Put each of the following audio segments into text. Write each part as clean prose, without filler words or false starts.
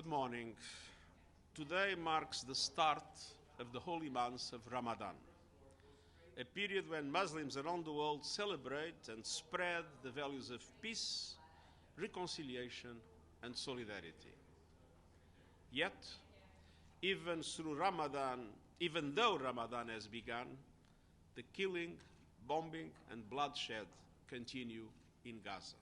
Good morning. Today marks the start of the holy month of Ramadan, a period when Muslims around the world celebrate and spread the values of peace, reconciliation, and solidarity. Yet, even though Ramadan has begun, the killing, bombing, and bloodshed continue in Gaza.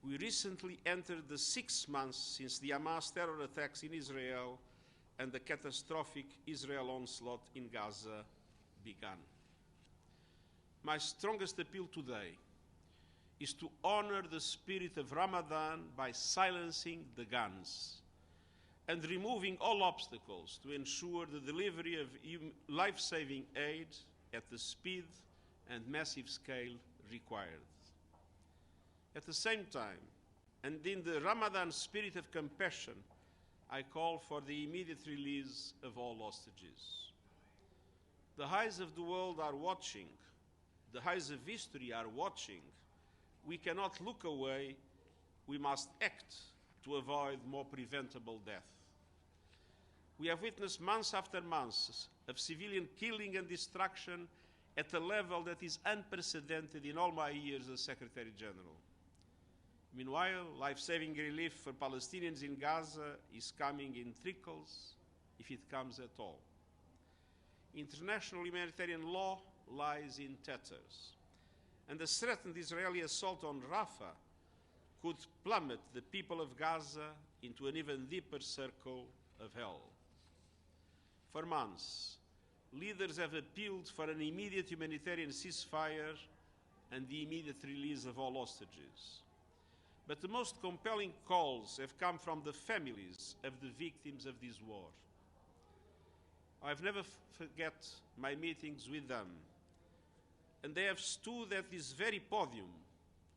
We recently entered the 6th month since the Hamas terror attacks in Israel and the catastrophic Israel onslaught in Gaza began. My strongest appeal today is to honor the spirit of Ramadan by silencing the guns and removing all obstacles to ensure the delivery of life-saving aid at the speed and massive scale required. At the same time, and in the Ramadan spirit of compassion, I call for the immediate release of all hostages. The eyes of the world are watching. The eyes of history are watching. We cannot look away. We must act to avoid more preventable death. We have witnessed months after months of civilian killing and destruction at a level that is unprecedented in all my years as Secretary General. Meanwhile, life-saving relief for Palestinians in Gaza is coming in trickles, if it comes at all. International humanitarian law lies in tatters, and the threatened Israeli assault on Rafah could plummet the people of Gaza into an even deeper circle of hell. For months, leaders have appealed for an immediate humanitarian ceasefire and the immediate release of all hostages. But the most compelling calls have come from the families of the victims of this war. I've never forget my meetings with them, and they have stood at this very podium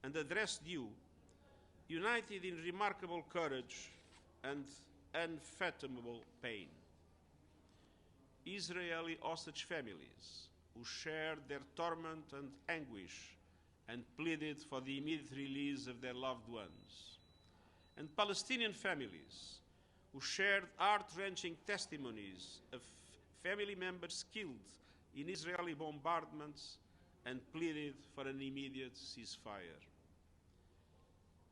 and addressed you, united in remarkable courage and unfathomable pain. Israeli hostage families who shared their torment and anguish and pleaded for the immediate release of their loved ones. And Palestinian families who shared heart-wrenching testimonies of family members killed in Israeli bombardments and pleaded for an immediate ceasefire.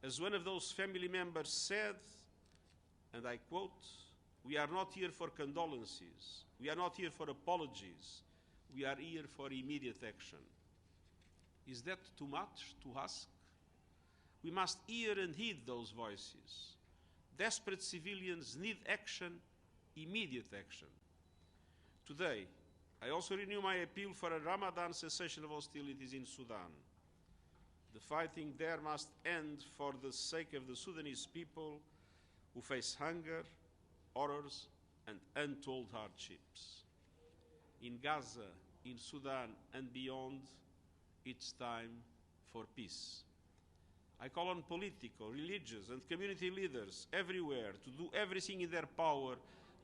As one of those family members said, and I quote, "We are not here for condolences. We are not here for apologies. We are here for immediate action." Is that too much to ask? We must hear and heed those voices. Desperate civilians need action, immediate action. Today, I also renew my appeal for a Ramadan cessation of hostilities in Sudan. The fighting there must end for the sake of the Sudanese people who face hunger, horrors, and untold hardships. In Gaza, in Sudan, and beyond, it's time for peace. I call on political, religious, and community leaders everywhere to do everything in their power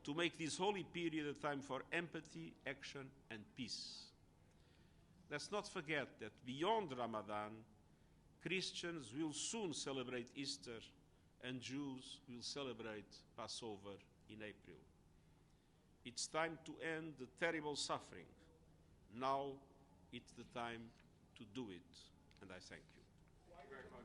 to make this holy period a time for empathy, action, and peace. Let's not forget that beyond Ramadan, Christians will soon celebrate Easter, and Jews will celebrate Passover in April. It's time to end the terrible suffering. Now it's the time to do it, and I thank you. Thank you very much.